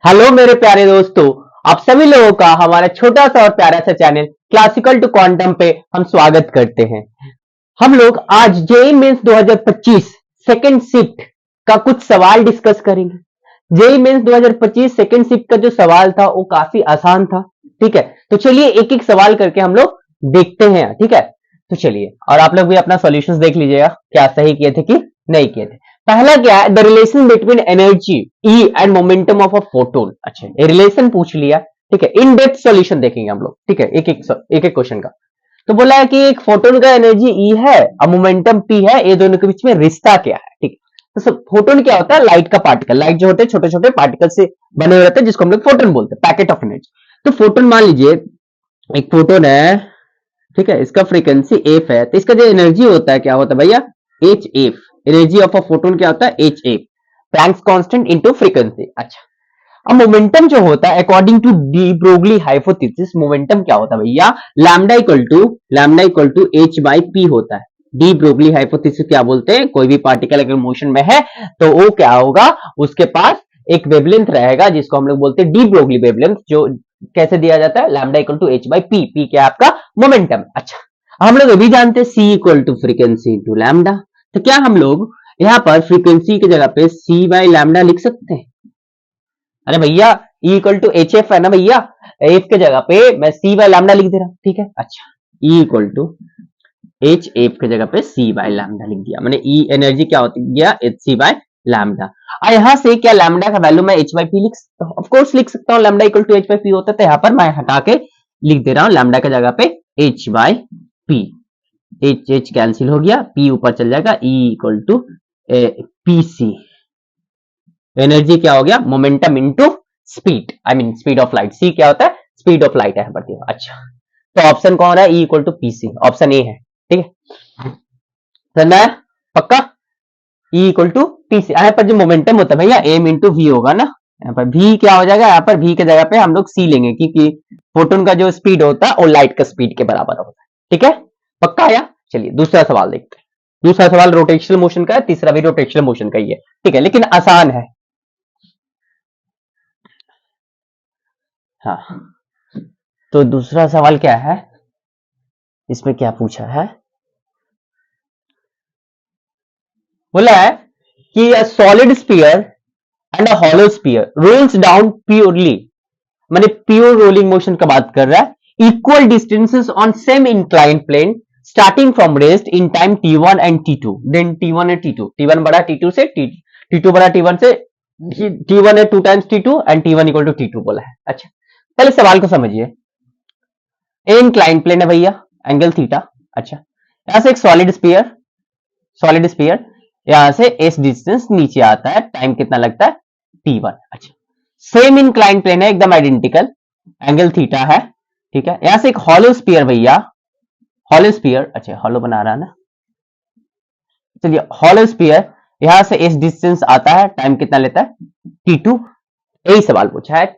Hello मेरे प्यारे दोस्तों, आप सभी लोगों का हमारा छोटा सा और प्यारा सा चैनल क्लासिकल टू क्वांटम पे हम स्वागत करते हैं। हम लोग आज जेई मेंस 2025 सेकंड शिफ्ट का कुछ सवाल डिस्कस करेंगे। जेई मेंस 2025 सेकंड शिफ्ट का जो सवाल था वो काफी आसान था। ठीक है, तो चलिए एक एक सवाल करके हम लोग देखते हैं। ठीक है, तो चलिए, और आप लोग भी अपना सॉल्यूशंस देख लीजिएगा, क्या सही किए थे कि नहीं किए थे। पहला क्या है, the relation between energy E and momentum of a photon. अच्छा, ये रिलेशन पूछ लिया। ठीक है, इन डेप्थ सॉल्यूशन देखेंगे हम लोग। ठीक है, एक एक क्वेश्चन का। तो बोला है कि एक फोटोन का एनर्जी ई है और मोमेंटम पी है, ये दोनों के बीच में रिश्ता क्या है। ठीक है, तो फोटोन क्या होता है, लाइट का पार्टिकल। लाइट जो होते हैं छोटे छोटे पार्टिकल से बने हुए रहते हैं, जिसको हम लोग फोटोन बोलते हैं, पैकेट ऑफ एनर्जी। तो फोटोन मान लीजिए एक फोटोन है। ठीक है, इसका फ्रीक्वेंसी एफ है, तो इसका जो एनर्जी होता है क्या होता है भैया, H F. Energy of a photon क्या होता है, H F, Planck's constant into frequency. अच्छा, अब मोमेंटम जो होता है according to de Broglie hypothesis, momentum क्या होता है भैया, lambda equal to H by P होता है। डी ब्रोगली हाइपोथेसिस क्या बोलते हैं, कोई भी पार्टिकल अगर मोशन में है तो वो क्या होगा, उसके पास एक वेवलेंथ रहेगा जिसको हम लोग बोलते हैं डी ब्रोगली वेवलेंथ। जो कैसे दिया जाता है, lambda equal to H by P. P क्या है आपका, मोमेंटम। अच्छा, हम लोग अभी जानते हैं c equal to frequency into lambda. तो क्या हम लोग यहाँ पर फ्रीक्वेंसी की जगह पे सी बाई लैम्डा लिख सकते हैं? अरे भैया, E equal to H F है ना भैया, एफ के जगह पे मैं सी बाई लैम्डा लिख दे रहा हूं। ठीक है, अच्छा, E equal to H F के जगह पे सी बाई लैम्डा लिख दिया मैंने। E एनर्जी क्या होती गया, एच सी बाई लैम्डा। और यहां से क्या लैम्डा का वैल्यू मैं एच बाई पी लिख सकता हूँ? ऑफकोर्स लिख सकता हूँ, lambda equal to H by P होता है, तो यहाँ पर मैं हटा के लिख दे रहा हूँ लैम्डा के जगह पे H by P. H H cancel हो गया, पी ऊपर चल जाएगा, E equal to P C. Energy क्या हो गया, momentum into speed, I mean speed of light. C क्या होता है, स्पीड ऑफ लाइट है। अच्छा, तो ऑप्शन कौन है, E equal to PC, option A है। ठीक है, समझ में आया? पक्का, E इक्वल टू पीसी। यहाँ पर जो मोमेंटम होता है भैया एम इंटू वी होगा ना। यहाँ पर V क्या हो जाएगा, यहाँ पर V के जगह पे हम लोग C लेंगे, क्योंकि फोटोन का जो स्पीड होता है वो लाइट का स्पीड के बराबर होता है। ठीक है, पक्का आया? चलिए दूसरा सवाल देखते हैं। दूसरा सवाल रोटेशनल मोशन का है, तीसरा भी रोटेशनल मोशन का ही है। ठीक है, लेकिन आसान है। हाँ, तो दूसरा सवाल क्या है, इसमें क्या पूछा है, बोला है कि a solid sphere and a hollow sphere rolls down purely, माने प्योर रोलिंग मोशन का बात कर रहा है, equal distances on same inclined plane starting from rest in time t1 and t2, then t1 and t2, t1 बड़ा t2 से, t2 बड़ा t1 से, t1 है 2 times t2 and t1 equal to t2 बोला है। अच्छा, पहले सवाल को समझिए। ए इंक्लाइन प्लेन है भैया, एंगल थीटा। अच्छा, यहां से एक सॉलिड स्पीयर यहां से एस डिस्टेंस नीचे आता है, टाइम कितना लगता है, t1। अच्छा, सेम इंक्लाइन प्लेन है, एकदम आइडेंटिकल, एंगल थीटा है। ठीक है, यहां से एक हॉलो स्पीयर भैया, हॉलो स्पीयर, अच्छा हॉलो बना रहा है ना, चलिए हॉलो स्पीयर यहां से एस डिस्टेंस आता है, टाइम कितना लेता है, t2। यही सवाल पूछा है।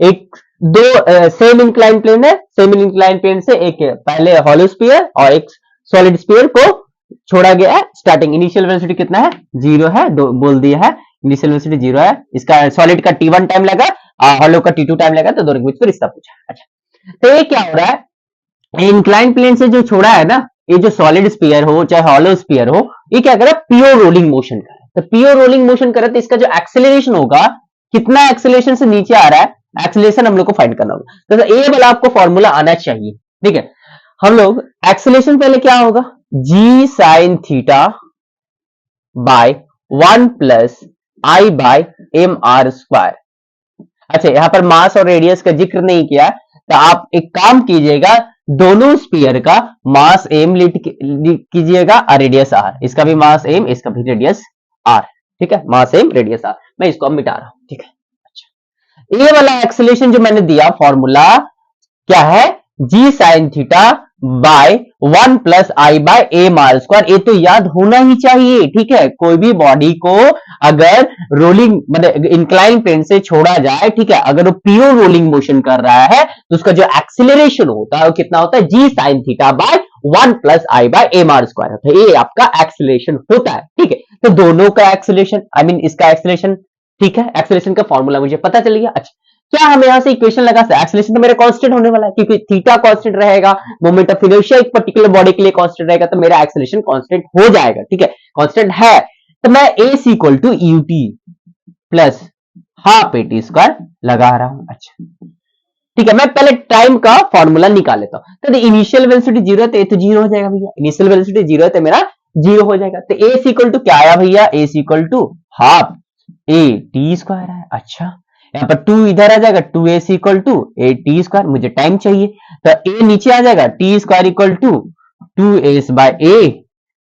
एक दो सेम इंक्लाइन प्लेन है, सेम इंक्लाइन प्लेन से एक पहले हॉलो स्पीयर और एक सॉलिड स्पीयर को छोड़ा गया है। स्टार्टिंग इनिशियल वेलोसिटी कितना है, जीरो है, दो बोल दिया है, इनिशियल वेलोसिटी जीरो है। इसका सॉलिड का t1 टाइम लगा, हॉलो का t2 टाइम लगा, तो दोनों के बीच में रिश्ता पूछा। अच्छा, तो ये क्या हो रहा है, इंक्लाइन प्लेन से जो छोड़ा है ना, ये जो सॉलिड स्पीयर हो चाहे हॉलो स्पीयर हो, ये क्या कर रहा है, प्योर रोलिंग मोशन कर रहा है। तो प्योर रोलिंग मोशन कर रहा है, तो इसका जो एक्सेलरेशन होगा, कितना एक्सेलरेशन से नीचे आ रहा है, एक्सेलरेशन हम लोग को फाइंड करना होगा। तो ए वाला आपको फॉर्मूला आना चाहिए। ठीक है, हम लोग एक्सेलरेशन पहले क्या होगा, g sine theta by 1 plus I by m are square. अच्छा, यहां पर मास और रेडियस का जिक्र नहीं किया, तो आप एक काम कीजिएगा, दोनों स्पीयर का मास एम लिख कीजिएगा और रेडियस आर। इसका भी मास एम, इसका भी रेडियस आर। ठीक है, मास एम रेडियस आर, मैं इसको अब मिटा रहा हूं। ठीक है, अच्छा, ये वाला एक्सेलरेशन जो मैंने दिया फॉर्मूला क्या है, g sine theta by 1 plus I by m are square. ये तो याद होना ही चाहिए। ठीक है, कोई भी बॉडी को अगर रोलिंग मतलब इंक्लाइन प्लेन से छोड़ा जाए, ठीक है, अगर वो प्योर रोलिंग मोशन कर रहा है, तो उसका जो एक्सिलरेशन होता है वो कितना होता है, g sine theta by 1 plus I by m are square होता है। ये आपका एक्सिलेशन होता है। ठीक है, तो दोनों का एक्सिलेशन, आई मीन इसका एक्सिलेशन ठीक है, एक्सेलरेशन का फॉर्मूला मुझे पता चल गया। अच्छा, क्या हम यहां से इक्वेशन लगा सकते हैं? एक्सेलरेशन तो मेरा कांस्टेंट होने वाला है क्योंकि थीटा कांस्टेंट रहेगा, मोमेंट ऑफ इनर्शिया एक पर्टिकुलर बॉडी के लिए कांस्टेंट रहेगा, तो मेरा एक्सेलरेशन कांस्टेंट हो जाएगा। ठीक है, कांस्टेंट है तो मैं a equal to ut plus half A T square लगा रहा हूं। अच्छा, ठीक है, मैं पहले टाइम का फॉर्मूला निकाल लेता हूं। तो इनिशियल वेलोसिटी जीरो है तो ये तो जीरो हो जाएगा भैया, इनिशियल वेलोसिटी जीरो है तो मेरा जीरो हो जाएगा। तो ए इक्वल टू क्या आया भैया? A equal to half A T square है। अच्छा, यहाँ पर टू इधर आ जाएगा, two a equal to a T square, मुझे टाइम चाहिए तो ए नीचे आ जाएगा, t square equal to two s by a,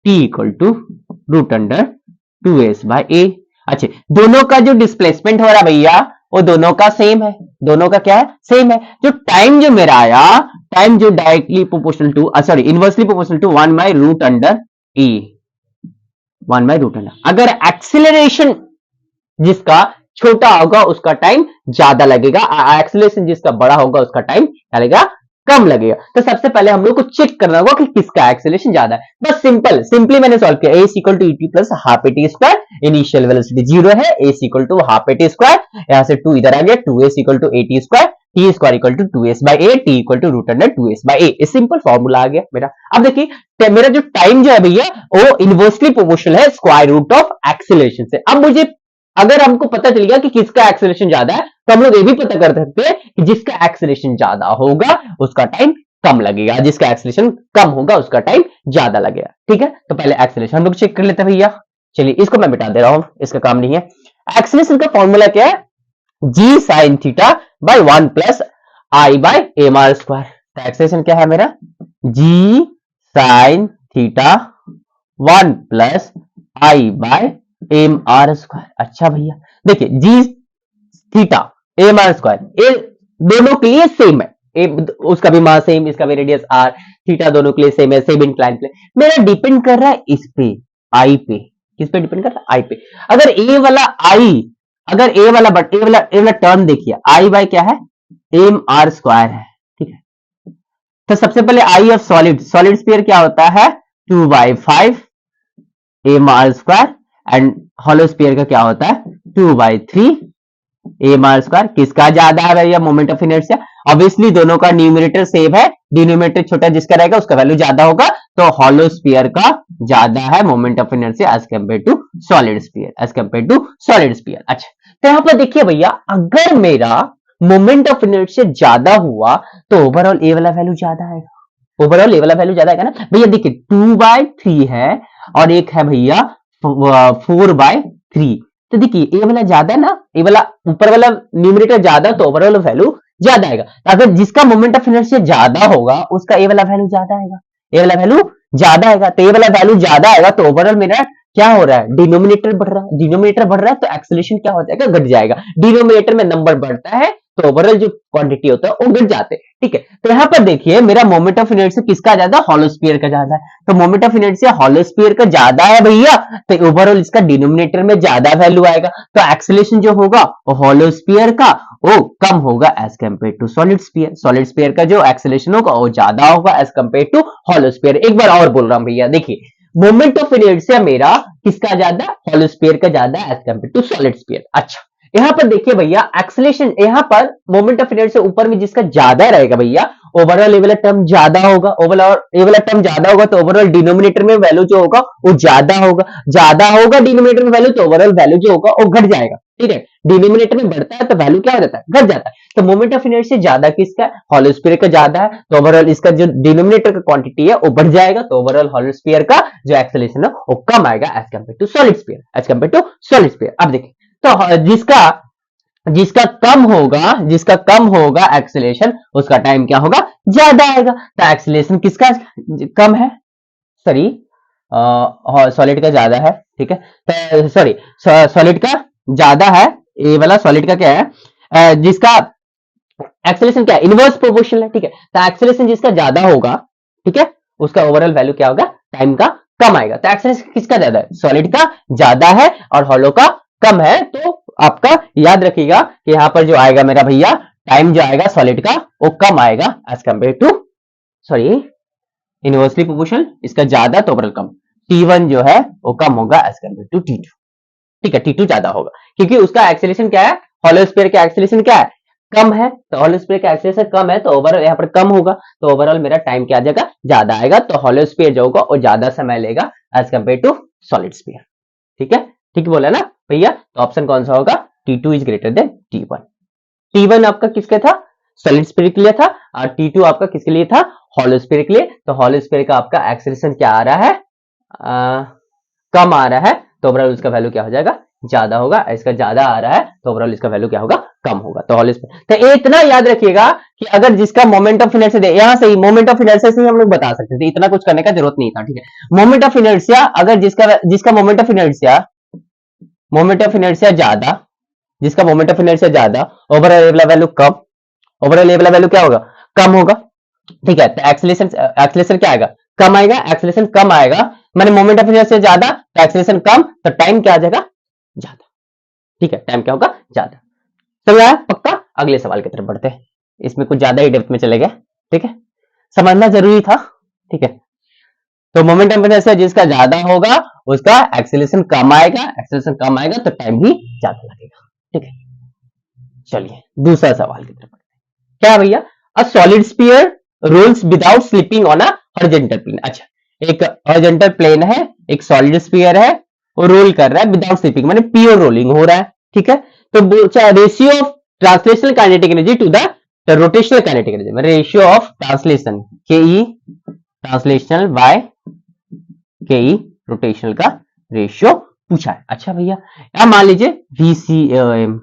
t equal to root under two s by a. अच्छा, दोनों का जो डिस्प्लेसमेंट हो रहा है भैया वो दोनों का सेम है, दोनों का क्या है? सेम है। जो टाइम जो मेरा आया, टाइम जो directly proportional to sorry inversely proportional to 1 by root under E, 1 by root under. अगर एक्सिलरेशन जिसका छोटा होगा उसका टाइम ज्यादा लगेगा, एक्सेलरेशन जिसका बड़ा होगा उसका टाइम क्या लगेगा? कम लगेगा। तो सबसे पहले हम लोग को चेक करना होगा कि किसका एक्सेलरेशन ज्यादा है। बस सिंपली मैंने सॉल्व किया। a equal to et plus half A T square, initial velocity zero है, a equal to half A T square, यहां से 2 इधर आ गया, 2s equal to a T square, t square equal to 2s by a, t equal to root under 2s by a. Simple formula आ गया मेरा। अब देखिए मेरा जो टाइम जो है भैया वो इनवर्सली प्रोपोर्शनल है स्क्वायर रूट ऑफ एक्सेलरेशन से। अब मुझे अगर हमको पता चल गया कि किसका एक्सेलरेशन ज्यादा है तो हम लोग ये भी पता कर सकते हैं कि जिसका एक्सेलरेशन ज्यादा होगा उसका टाइम कम लगेगा, जिसका एक्सेलरेशन कम होगा उसका टाइम ज्यादा लगेगा। ठीक है, तो पहले एक्सेलरेशन हम लोग चेक कर लेते हैं भैया। चलिए इसको मैं मिटा दे रहा हूं, इसका काम नहीं है। एक्सेलरेशन का फॉर्मूला क्या है? G sine theta by 1 plus I by m are square. तो एक्सेलरेशन क्या है मेरा? G sine theta 1 plus I by m are square. अच्छा भैया देखिए, g theta m are square ये दोनों के लिए सेम है, उसका भी मास सेम, इसका भी रेडियस आर, थीटा दोनों के लिए सेम है, सेम इंक्लाइन प्लेन। मेरा डिपेंड कर रहा है इस पे, आई पे। किस पे डिपेंड कर रहा है? आई पे। अगर ए वाला आई, अगर ए वाला ए वाला टर्म देखिए, आई बाय क्या है? एम आर स्क्वायर है। ठीक है, तो सबसे पहले I of solid, solid sphere क्या होता है? 2/5 M are square, and hollow sphere का क्या होता है? 2/3 एम आर स्क्वायर। किसका ज्यादा है भैया? Moment of inertia. ऑब्वियसली दोनों का न्यूमरेटर सेम है, डिनोमिनेटर छोटा जिसका रहेगा उसका वैल्यू ज्यादा होगा, तो हॉलो स्फीयर का ज्यादा है moment of inertia as compare to solid sphere, as compare to solid sphere. अच्छा, तो यहां पर देखिए भैया, अगर मेरा मोमेंट ऑफ इनर्शिया ज्यादा हुआ तो ओवरऑल ए वाला वैल्यू ज्यादा आएगा, ओवरऑल ए वाला वैल्यू ज्यादा आएगा ना भैया। देखिए 2/3 है और एक है भैया 4/3, तो देखिए ए वाला ज्यादा है ना, ए वाला ऊपर वाला न्यूमरेटर ज्यादा, तो ओवरऑल वैल्यू ज्यादा आएगा। तो अगर जिसका मोमेंट ऑफ इनर्शिया ज्यादा होगा उसका ए वाला वैल्यू ज्यादा आएगा, ए वाला वैल्यू ज्यादा आएगा। तो ए वाला वैल्यू ज्यादा आएगा तो ओवरऑल मेरा क्या हो रहा है? डिनोमिनेटर बढ़ रहा है, डिनोमिनेटर बढ़ रहा है तो एक्सेलरेशन क्या हो जाएगा? घट जाएगा। डिनोमिनेटर में नंबर बढ़ता है तो ओवरऑल जो क्वांटिटी होता है वो घट जाते हैं। ठीक है, तो यहाँ पर देखिए मेरा मोमेंट ऑफ इनर्शिया किसका ज्यादा? हॉलो स्फीयर का ज्यादा है। तो moment of inertia hollow sphere का ज्यादा है भैया, तो ओवरऑल इसका डिनोमिनेटर में ज्यादा वैल्यू आएगा, तो एक्सेलरेशन जो होगा वो हॉलो स्फीयर का वो कम होगा as compare to solid sphere. Solid sphere का जो एक्सेलरेशन होगा वो ज्यादा होगा as compare to hollow sphere. एक बार और बोल रहा हूं भैया, देखिए मोमेंट ऑफ इनर्शिया मेरा किसका ज्यादा? हॉलो स्फीयर का ज्यादा as compare to solid sphere. अच्छा, यहां पर देखिए भैया एक्सेलरेशन, यहां पर मोमेंट ऑफ इनर्शिया ऊपर में जिसका ज्यादा रहेगा भैया, ओवरऑल ए वाला टर्म ज्यादा होगा, ओवरऑल ए वाला टर्म ज्यादा होगा तो ओवरऑल डिनोमिनेटर में वैल्यू जो होगा वो ज्यादा होगा, ज्यादा होगा डिनोमिनेटर में वैल्यू तो ओवरऑल वैल्यू जो होगा वो घट जाएगा। ठीक है, डिनोमिनेटर में बढ़ता है तो वैल्यू क्या हो जाता है? घट जाता है। तो मोमेंट ऑफ इनर्शिया ज्यादा किसका है? हॉलो स्फीयर का ज्यादा है, तो ओवरऑल इसका जो डिनोमिनेटर का क्वांटिटी है वो बढ़ जाएगा, तो ओवरऑल हॉलो स्फीयर का जो एक्सेलरेशन है वो कम आएगा as compare to solid sphere, as compare to solid sphere. अब देखिए, तो जिसका जिसका कम होगा एक्सेलरेशन उसका टाइम क्या होगा? ज्यादा आएगा। तो एक्सेलरेशन किसका कम है? सॉरी, सॉलिड का ज्यादा है। ठीक है, तो सॉरी सॉलिड का ज्यादा है, ए वाला सॉलिड का क्या है? जिसका एक्सेलरेशन क्या है? इनवर्स प्रोपोर्शनल है। ठीक है, तो एक्सेलरेशन जिसका ज्यादा होगा, ठीक है, उसका ओवरऑल वैल्यू क्या होगा? टाइम का कम आएगा। तो एक्सेलरेशन किसका ज्यादा है? सॉलिड का ज्यादा है और हॉलो का कम है। तो आपका याद रखिएगा कि यहां पर जो आएगा मेरा भैया टाइम जो आएगा सॉलिड का वो कम आएगा as compare to, sorry inversely proportional, इसका ज्यादा तो ओवरऑल कम, T1 जो है वो कम होगा एज कंपेयर टू T2। ठीक है, T2 ज्यादा होगा क्योंकि उसका एक्सेलरेशन क्या है, हॉलो स्फीयर का एक्सेलरेशन क्या है, कम है, तो हॉलो स्फीयर का एक्सेलरेशन कम है तो ओवरऑल यहाँ पर कम होगा, तो ओवरऑल मेरा टाइम क्या आ जाएगा, ज्यादा आएगा, तो हॉलो स्फीयर जो होगा वो ज्यादा समय लेगा as compare to solid sphere. ठीक है, ठीक बोला ना भैया, तो ऑप्शन कौन सा होगा, T2 is greater than T1। T1 आपका किसका था, सॉलिड स्फीयर के लिए था, और T2 आपका किसके लिए था, हॉलो स्फीयर के लिए। तो हॉलो स्फीयर का आपका एक्सेलरेशन क्या आ रहा है, कम आ रहा है, तो ओवरऑल उसका वैल्यू क्या हो जाएगा, ज्यादा होगा। इसका ज्यादा आ रहा है तो ओवरऑल इसका वैल्यू क्या होगा, कम होगा। तो हॉलो स्फीयर, तो इतना याद रखिएगा कि अगर जिसका मोमेंट ऑफ इनर्शिया दे, यहां से ही मोमेंट ऑफ इनर्शिया से ही हम लोग बता सकते थे, इतना कुछ करने का जरूरत नहीं था। ठीक है, मोमेंट ऑफ इनर्शिया, अगर जिसका मोमेंट ऑफ इनर्शिया ज्यादा, जिसका मोमेंट ऑफ इनर्शिया ज्यादा, ओवरऑल ये वाला वैल्यू कम, ओवरऑल ये वाला वैल्यू क्या होगा, कम होगा। ठीक है, तो एक्सेलरेशन क्या आएगा, कम आएगा, एक्सेलरेशन कम आएगा, माने मोमेंट ऑफ इनर्शिया ज्यादा तो एक्सेलरेशन कम, तो टाइम क्या आ जाएगा, ज्यादा। ठीक है, टाइम क्या होगा, ज्यादा। समझ आया पक्का। अगले सवाल की तरफ बढ़ते हैं, इसमें कुछ ज्यादा ही डेप्थ में चले गए। ठीक है, समझना जरूरी था। ठीक है, तो मोमेंट ऑफ इनर्शिया जिसका ज्यादा होगा उसका एक्सेलरेशन कम आएगा, एक्सेलरेशन कम आएगा तो टाइम भी ज्यादा लगेगा। ठीक है, चलिए दूसरा सवाल की तरफ। क्या है भैया, a solid sphere rolls without slipping on a horizontal plane. अच्छा, एक हॉरिजॉन्टल प्लेन है, एक सॉलिड स्फीयर है, वो रोल कर रहा है विदाउट स्लिपिंग, माने प्योर रोलिंग हो रहा है। ठीक है, तो ratio of translational kinetic energy to the rotational kinetic energy, ratio of translation K E translational bye K E rotational का रेशियो पूछा है। अच्छा भैया, अब मान लीजिए VCM,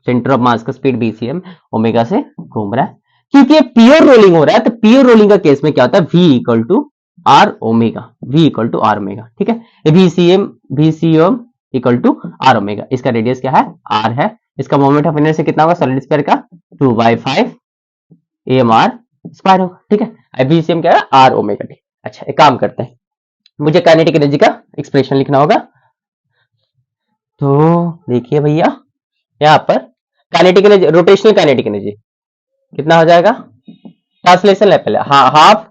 सेंटर ऑफ मास का स्पीड VCM ओमेगा से घूम रहा है, क्योंकि ये प्योर रोलिंग हो रहा है, तो प्योर रोलिंग का केस में क्या होता है, V equal to R omega, V equal to R omega. ठीक है, VCM equal to R omega, इसका रेडियस क्या है, R है, इसका मोमेंट ऑफ इनर्शिया कितना होगा सॉलिड स्फीयर का, 2/5 AMR स्क्वायर होगा। ठीक है, VCM क्या है, आर ओमेगा टी। अच्छा, एक काम करते हैं, मुझे काइनेटिक एनर्जी का एक्सप्रेशन लिखना होगा, तो देखिए भैया यहाँ पर kinetic energy, rotational kinetic energy कितना हो जाएगा, ट्रांसलेशन है पहले, हाफ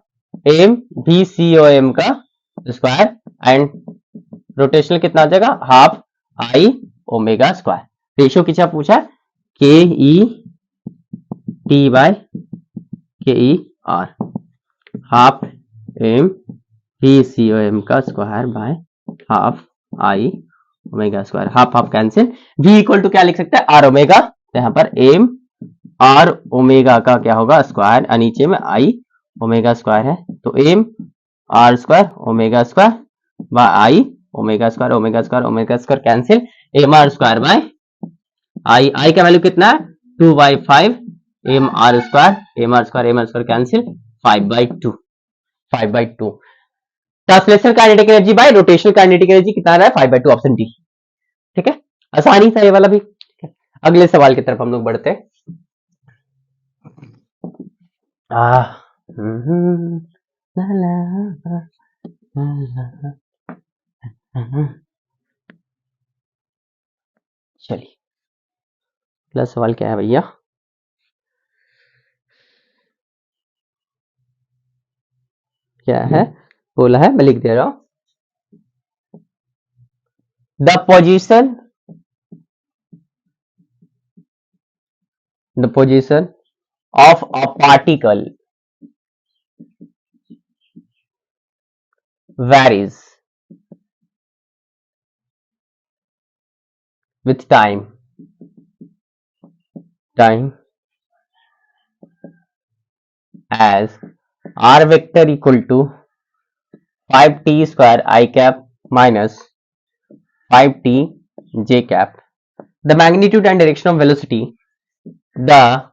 एम VCOM का स्क्वायर एंड रोटेशनल कितना हो जाएगा, half I omega square. Ratio कितना पूछा, K E T by K E R, half M VCOM का square by half I omega square, half half cancel, V equal to क्या लिख सकते हैं, आर ओमेगा, तो यहाँ पर एम आर ओमेगा का क्या होगा स्क्वायर, नीचे में आई ओमेगा स्क्वायर है, तो M are square omega square by I omega square, omega square omega square cancel, M are square by I का वैल्यू कितना है, 2/5 M are square cancel, 5/2 translational kinetic energy by rotational kinetic energy कितना रहा है, 5/2, option D. ठीक है, आसानी था ये वाला भी। अगले सवाल की तरफ हम लोग बढ़ते हैं। चलिए, अगला सवाल क्या है भैया, क्या है, बोला है मैं लिख दे रहा हूं, the position of a particle varies with time as r vector equal to 5t square I cap minus 5t j cap. The magnitude and direction of velocity, the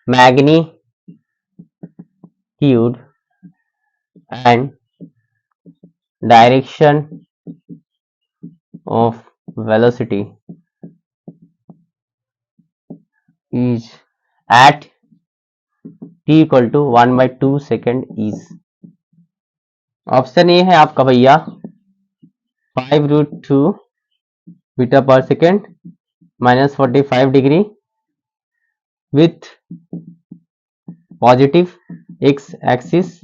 magnitude and direction of velocity is at t equal to 1/2 second is. Option A है आपका भैया 5√2 metre per second minus 45 degree with positive X axis.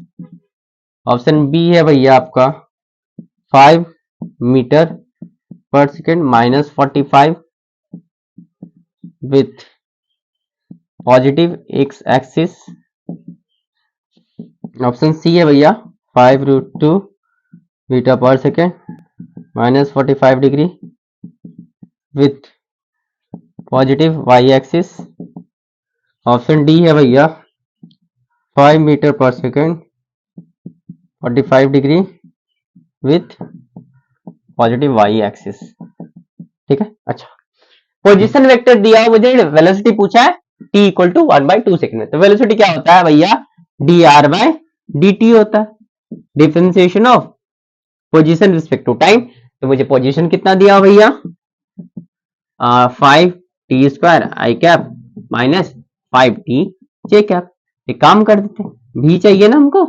Option B है भैया आपका 5 metre per second minus 45 with positive X axis. Option C है भैया 5√2 metre per second minus 45 degree with positive Y axis. Option D है भैया 5 metre per second 45 degree with positive Y axis. ठीक है। अच्छा, पोजीशन वेक्टर दिया हुआ, मुझे वेलोसिटी पूछा है t इक्वल टू 1/2 सेकंड में। तो वेलोसिटी क्या होता है भैया, dr/dt होता है, differentiation of position respect to time. तो मुझे पोजीशन कितना दिया भैया, 5t² I cap minus 5t J cap. एक काम कर देते, भी चाहिए ना हमको,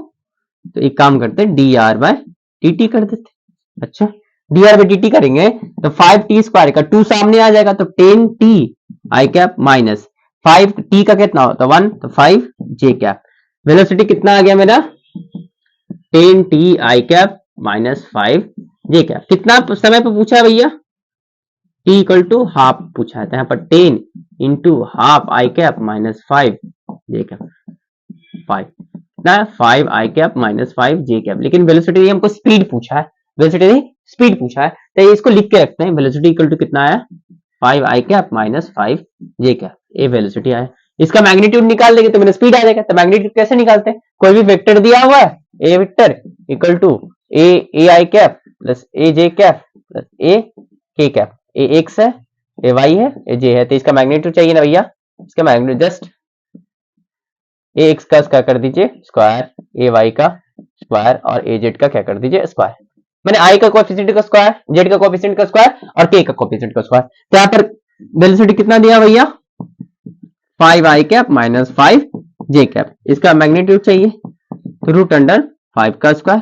तो एक काम करते dr/dt कर देते। अच्छा, dr/dt करेंगे तो 5t² का 2 सामने आ जाएगा, तो 10t आई कैप माइनस 5t का कितना होता है 1, तो 5 जे कैप। वेलोसिटी कितना आ गया मेरा 10t आई कैप माइनस 5 जे कैप। कितना समय पे पूछा है भैया, t इक्वल टू हाफ पूछा है, यहाँ पर 10 into half I cap minus 5 J cap. 5 I cap minus 5 J cap. लेकिन वेलोसिटी हमको स्पीड पूछा है, वेलोसिटी स्पीड पूछा है, तो इसको लिख के रखते हैं। वेलोसिटी इक्वल टू कितना आया 5 आई कैप माइनस 5 जे कैप, ये वेलोसिटी आया। इसका मैग्नीट्यूड निकाल देंगे तो मेरा स्पीड आ जाएगा। तो मैग्नीट्यूड कैसे निकालते हैं, कोई भी वेक्टर दिया हुआ है, A vector equal to A I cap plus A J cap plus A K cap. A x है, ए वाई है, ए जे है, तो इसका मैग्नीट्यूड चाहिए ना भैया। इसका मैग्नीट्यूड जस्ट ए एक्स का क्या कर दीजिए स्क्वायर, ए वाई का स्क्वायर और ए जेड का क्या कर दीजिए स्क्वायर। मैंने आई का कोएफिशिएंट का स्क्वायर, जेड का कोएफिशिएंट का स्क्वायर और के का कोएफिशिएंट का स्क्वायर। तो यहाँ पर वेलोसिटी कितना दिया भैया 5 आई कैप माइनस 5 जे कैप। इसका मैग्नीट्यूड चाहिए तो रूट अंडर 5 का स्क्वायर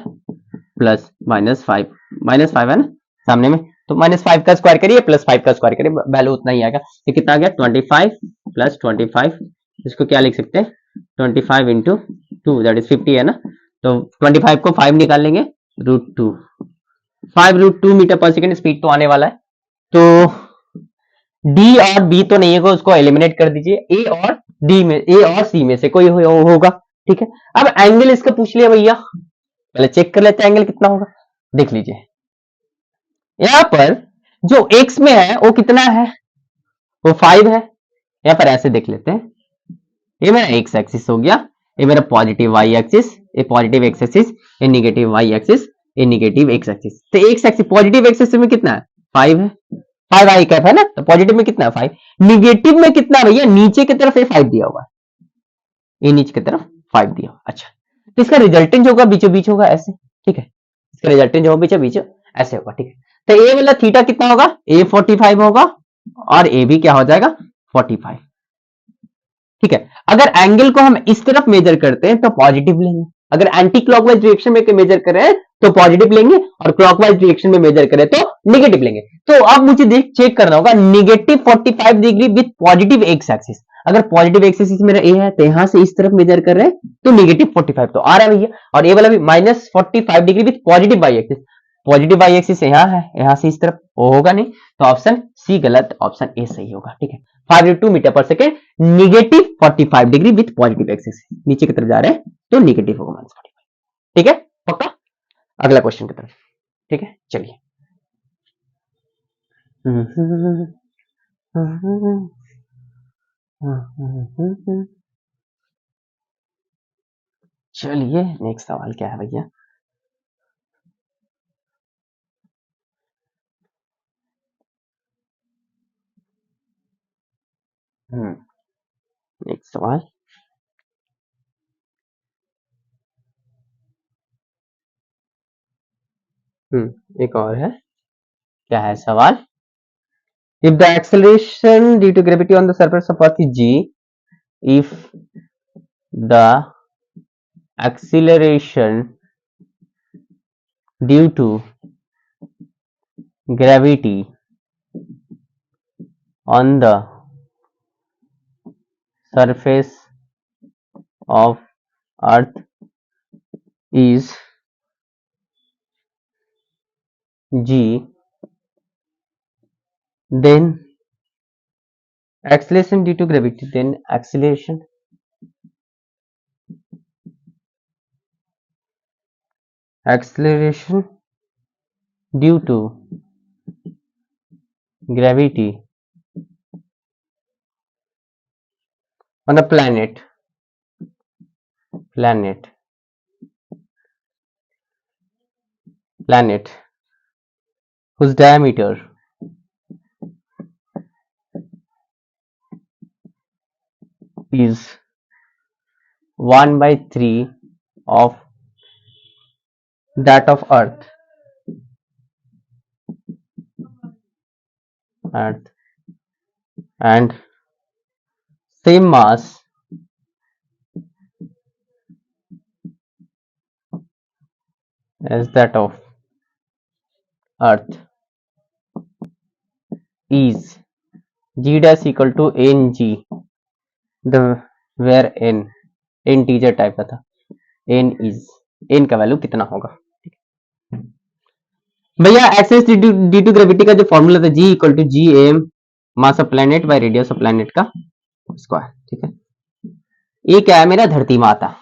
प्लस -5 है ना सामने में, तो -5 का स्क्वायर करिए प्लस 5 का स्क्वायर करिए, वैल्यू उतना ही आएगा। ये कितना आ गया 25 प्लस 25। इसको क्या लिख सकते हैं 25 इंटू 2 दैट इज 50 है ना। तो 25 को 5 निकाल लेंगे √2, 5√2 मीटर पर सेकेंड स्पीड तो आने वाला है। तो डी और बी तो नहीं है, उसको एलिमिनेट कर दीजिए। ए और डी में, ए और सी में से कोई होगा। ठीक है, अब एंगल इसका पूछ लिया भैया, पहले चेक कर लेते हैं एंगल कितना होगा। देख लीजिए यहां पर जो एक्स में है वो कितना है, वो 5 है। यहां पर ऐसे देख लेते हैं, ये मेरा एक्स एक्सिस हो गया, ये मेरा पॉजिटिव वाई एक्सिस, ये पॉजिटिव एक्स एक्सिस, ये निगेटिव वाई एक्सिस, ये निगेटिव एक्स एक्सिस। तो x axis positive X axis में कितना है 5 है, 5 आई कैप है ना, तो पॉजिटिव में कितना है 5, निगेटिव में कितना भैया नीचे की तरफ ये 5 दिया हुआ है, ये नीचे की तरफ 5 दिया हुआ। अच्छा, तो इसका रिजल्टेंट जो होगा बीचों बीच होगा ऐसे। ठीक है, इसका रिजल्टेंट जो होगा बीचों बीच ऐसे होगा। ठीक है, तो ए वाला थीटा कितना होगा, ए 45 होगा और ए भी क्या हो जाएगा 45। ठीक है, अगर एंगल को हम इस तरफ मेजर करते हैं तो पॉजिटिव लेंगे, अगर एंटी क्लॉकवाइज डायरेक्शन में मेजर करें तो पॉजिटिव लेंगे और क्लॉकवाइज डायरेक्शन में मेजर करें तो नेगेटिव लेंगे। तो अब मुझे देख चेक करना होगा negative 45 degree with positive X axis. अगर पॉजिटिव एक्स एक्सिस मेरा ए है तो यहां से इस तरफ मेजर कर रहे हैं तो नेगेटिव 45 तो आ रहा है भैया, और ए वाला भी -45 degree with positive Y axis. Positive Y axis यहाँ है, यहाँ से इस तरफ वो होगा नहीं, तो ऑप्शन सी गलत, ऑप्शन ए सही होगा। ठीक है, 5 metre per second negative 45 degree with positive axis, नीचे की तरफ जा रहे हैं तो निगेटिव होगा -45। ठीक है, पक्का। अगला क्वेश्चन की तरफ। ठीक है, चलिए चलिए नेक्स्ट सवाल क्या है भैया। नेक्स्ट सवाल एक और है, क्या है सवाल। If the acceleration due to gravity on the surface of Earth is g, if the acceleration due to gravity on the surface of Earth is g, then acceleration due to gravity, then acceleration due to gravity on a planet whose diameter is 1 by 3 of that of Earth, and same mass as that of Earth is g dash equal to ng, the where n integer type का था, n का value कितना होगा भैया। Access due to gravity का जो formula था g equal to G M mass of planet by radius of planet का स्क्वायर। ठीक है, ये क्या है मेरा धरती माता,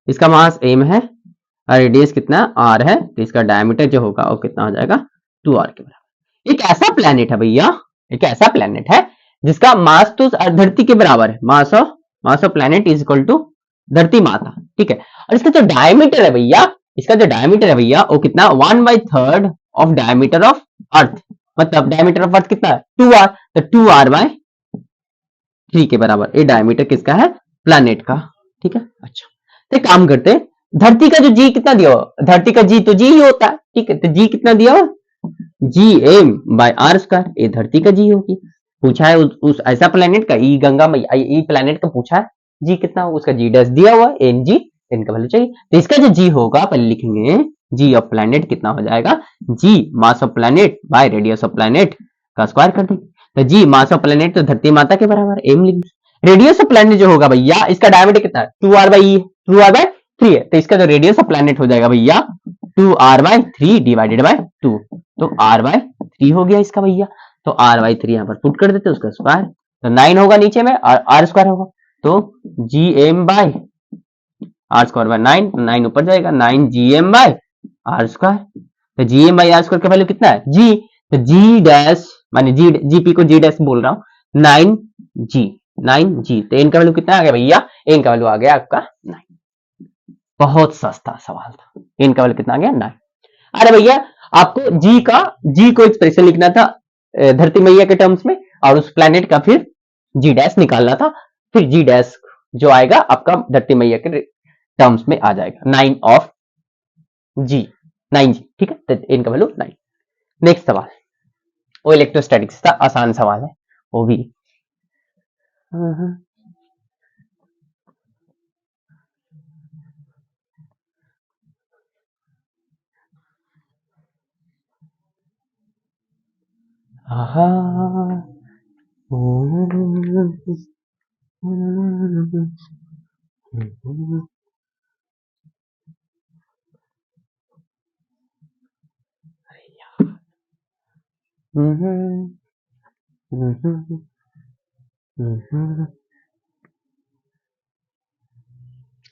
इसका मास m है और रेडियस कितना r है, तो इसका डायमीटर जो होगा वो कितना हो जाएगा 2r के बराबर। एक ऐसा प्लैनेट है भैया, एक ऐसा प्लैनेट है जिसका मास तो धरती के बराबर है, mass of planet is equal to धरती माता। ठीक है, और इसका जो डायमीटर है भैया, इसका जो डायमीटर है भैया वो कितना 1/3 ऑफ डायमीटर ऑफ अर्थ, मतलब डायमीटर ऑफ अर्थ कितना है 2r, तो 2r/3 के बराबर ये डायमीटर किसका है प्लैनेट का। ठीक है, अच्छा तो एक काम करते हैं, धरती का जो जी कितना दिया हो, धरती का जी तो जी ही होता है। ठीक है, तो जी कितना दिया हो gm/r², ये धरती का जी होगी। पूछा है उस ऐसा प्लेनेट का, ई गंगा मैया ई प्लेनेट का पूछा है, जी कितना होगा, उसका जी डैश दिया हुआ है एन जी, एन का वैल्यू चाहिए, तो इसका जो जी होगा पहले लिखेंगे जी ऑफ प्लेनेट कितना हो जाएगा, G mass of planet by radius of planet का स्क्वायर कर देंगे, तो जी मास ऑफ प्लेनेट तो धरती माता के बराबर एम लिख, रेडियस ऑफ प्लेनेट जो होगा भैया इसका डायमीटर कितना है 2r/3 है, तो इसका जो रेडियस ऑफ प्लेनेट हो जाएगा भैया 2r/3 डिवाइडेड बाय 2, तो r/3 हो गया इसका भैया, तो r/3 यहाँ पर पुट कर देते उसका स्क्वायर, तो 9 होगा नीचे में और r स्क्वायर होगा, तो gm/r²/9, 9 ऊपर जाएगा 9gm/r², तो gm/r² का वैल्यू कितना है g, तो g डैश माने gp को g डैश बोल रहा हूँ 9g, तो n का वैल्यू कितना आ गया भैया, n का वैल्यू आ गया आपका 9। बहुत सस्ता सवाल था, n का वैल्यू कितना आ गया 9। अरे भैया आपको जी को एक्सप्रेशन लिखना था धरती मैया के टर्म्स में, और उस प्लेनेट का फिर जी डैश निकालना था, फिर जी डैश जो आएगा आपका धरती मैया के टर्म्स में आ जाएगा 9 ऑफ जी, 9g। ठीक है, तो इनका वैल्यू 9। नेक्स्ट सवाल वो इलेक्ट्रोस्टैटिक्स था, आसान सवाल है वो भी।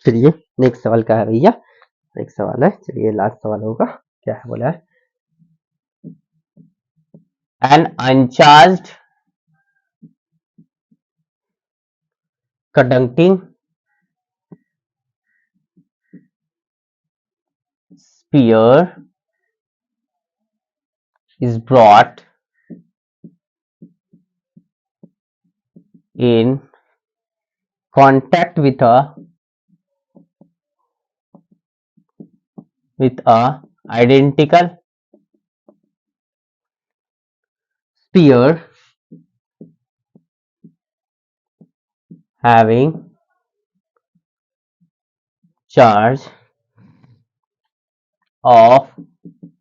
चलिए नेक्स्ट सवाल क्या है भैया, नेक्स्ट सवाल है, चलिए लास्ट सवाल होगा, क्या है बोला है, an uncharged conducting sphere is brought in contact with a identical sphere having charge of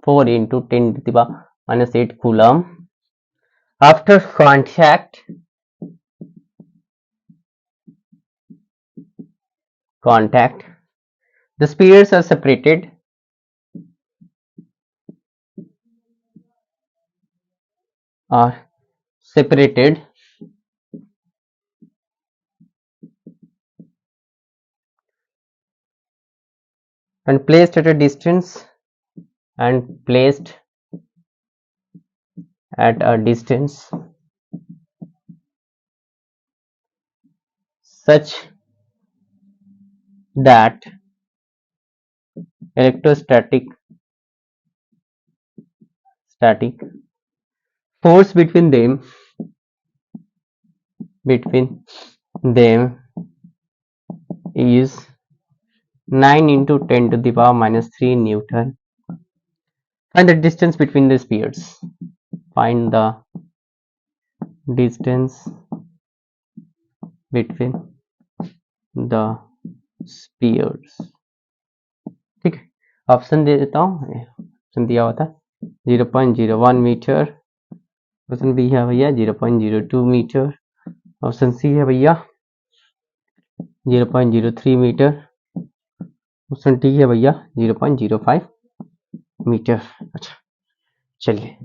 4 into 10 to the power -8 coulomb. After contact the spheres are separated separated and placed at a distance such that electrostatic force between them is 9 into 10 to the power minus 3 Newton. Find the distance between the spheres. Find the distance between the spheres. ठीक है, option दे देता हूँ. Option दिया हुआ था 0.01 metre. Option B है भैया 0.02 metre. Option C है भैया 0.03 मीटर. ऑप्शन डी है भैया 0.05 मीटर. अच्छा चलिए,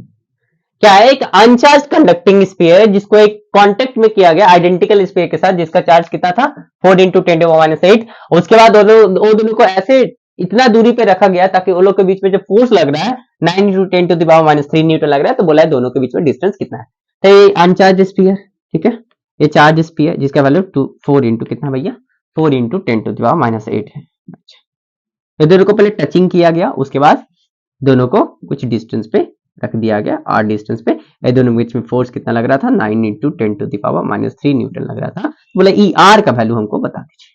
क्या है, एक अनचार्ज कंडक्टिंग स्फीयर जिसको एक कांटेक्ट में किया गया आइडेंटिकल स्फीयर के साथ, जिसका चार्ज कितना था 4 इंटू 10⁻⁸. उसके बाद दोनों को ऐसे इतना दूरी पे रखा गया ताकि उन लोग के बीच में जो फोर्स लग रहा है 9 इंटू 10⁻³ न्यूटन लग रहा है. तो बोला है दोनों के बीच में डिस्टेंस कितना है. तो ये अनचार्ज स्फीयर, ठीक है, ये चार्ज स्फीयर जिसका वैल्यू 4 इंटू कितना भैया 4 इंटू 10⁻⁸ है. अच्छा, तो दोनों को पहले टचिंग किया गया, उसके बाद दोनों को कुछ डिस्टेंस पे रख दिया गया, r डिस्टेंस पे. ये दोनों के बीच में फोर्स कितना लग रहा था 9 इंटू 10⁻³ न्यूटन लग रहा था. बोला ई आर का वैल्यू हमको बता दीजिए.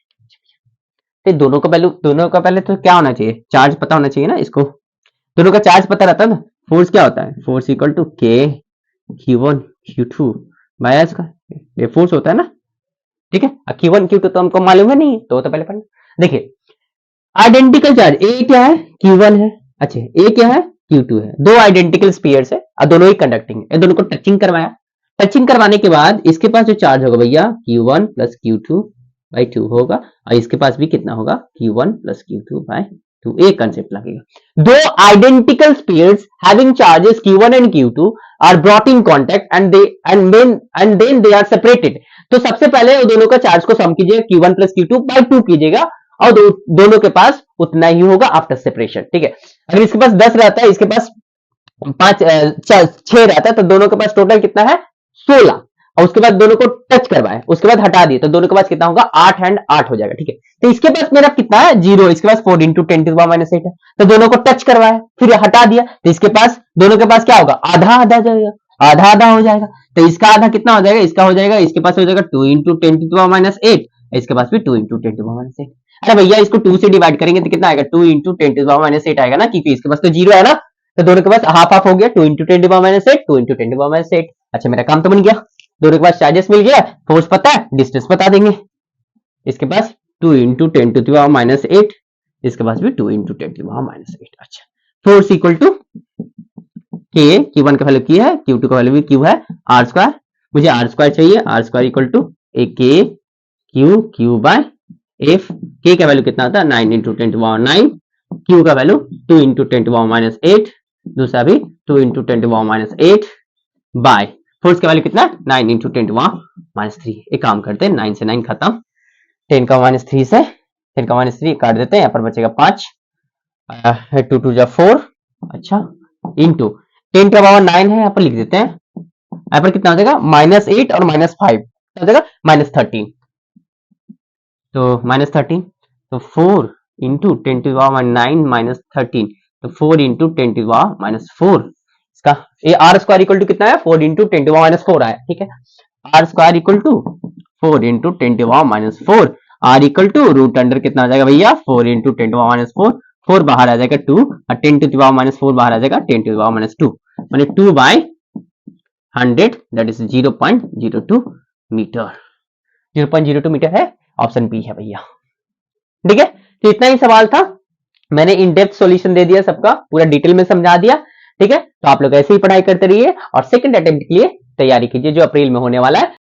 तो दोनों का पहले तो क्या होना चाहिए, चार्ज पता होना चाहिए ना. इसको दोनों का चार्ज पता रहता है ना. फोर्स क्या होता है, force equal to k q1 q2 by s का, ये फोर्स होता है ना. ठीक है, q1 q2 तो हमको मालूम है नहीं, तो पहले पढ़ना. देखिए आइडेंटिकल चार्ज a क्या है q1 है. अच्छा, a क्या है q2 है. दो आइडेंटिकल स्फीयर्स है और दोनों ही कंडक्टिंग है. दोनों को टचिंग करवाया. टचिंग करवाने के बाद इसके पास जो चार्ज होगा भैया q1 प्लस q2 बाई 2 होगा, और इसके पास भी कितना होगा q1 प्लस q2 बाई 2. एक कंसेप्ट लगेगा. दो identical spheres having charges q1 and q2 are brought in contact and then they are separated. तो सबसे पहले दोनों का चार्ज को सम कीजिएगा q1 प्लस q2 बाई 2 कीजिएगा, और दोनों के पास उतना ही होगा आफ्टर सेपरेशन. ठीक है, अगर इसके पास 10 रहता है, इसके पास 6 रहता है, तो दोनों के पास टोटल कितना है 16. और उसके बाद दोनों को टच करवाए, उसके बाद हटा दिए, तो दोनों के पास कितना होगा 8 एंड 8 हो जाएगा. ठीक है, तो इसके पास मेरा कितना है 0, इसके पास 4 इंटू 10⁻⁸ है. तो दोनों को टच करवाया फिर हटा दिया, तो इसके पास दोनों के पास क्या होगा आधा आधा जाएगा, आधा आधा हो जाएगा. तो इसका आधा कितना हो जाएगा, इसका हो जाएगा, इसके पास हो जाएगा 2 इंटू 10⁻⁸, इसके पास भी 2 इंटू 10⁻⁸. अरे भैया इसको 2 से डिवाइड करेंगे तो कितना आएगा 2 इंटू 10⁻⁸ आएगा ना, क्योंकि इसके पास तो 0 है ना. तो दोनों के पास हाफ हाफ हो गया, 2 इंटू 10⁻⁸, 2 इंटू 10⁻⁸. अच्छा, मेरा काम तो बन गया. दोनों के पास चार्जेस मिल गया, फोर्स पता है, डिस्टेंस बता देंगे. इसके पास 2 इंटू 10⁻⁸, इसके पास भी 2 इंटू 10⁻⁸. अच्छा, फोर्स इक्वल टू के, q1 का वैल्यू की है, q2 का वैल्यू भी q है, r स्क्वायर. मुझे r स्क्वायर चाहिए, r स्क्वायर इक्वल टू ए के q बाय f. k का वैल्यू कितना था 9 इंटू 10⁻⁹, q का वैल्यू 2 इंटू 10⁻⁸, दूसरा भी 2 इंटू 10⁻⁸, बाय फोर्स का वैल्यू कितना 9 इंटू 10⁻�3. एक काम करते हैं, 9 से 9 खत्म, 10⁻³ से 10⁻³ काट देते हैं, यहाँ पर बचेगा 5, 2 2 जा 4. अच्छा, इंटू 10⁻9 है, यहाँ पर लिख देते हैं. यहाँ पर कितना हो जाएगा -8 और -5 हो जाएगा -13. तो -13, तो 4 इंटू 10⁻9 -13, तो 4 इंटू 10⁻4. इसका ये r स्क्वायर इक्वल टू कितना है 4 इंटू 10⁻4 आया. ठीक है, r square equal to 4 into 10⁻4, r equal to root under कितना आ जाएगा भैया 4 इंटू 10⁻4. 4 बाहर आ जाएगा 2, और 10⁻4 बाहर आ जाएगा 10⁻2, माने 2 by 100, that is 0.02 metre. 0.02 metre है, ऑप्शन बी है भैया. ठीक है, तो इतना ही सवाल था. मैंने इन डेप्थ सॉल्यूशन दे दिया, सबका पूरा डिटेल में समझा दिया. ठीक है, तो आप लोग ऐसे ही पढ़ाई करते रहिए और सेकंड अटेम्प्ट के लिए तैयारी कीजिए जो अप्रैल में होने वाला है.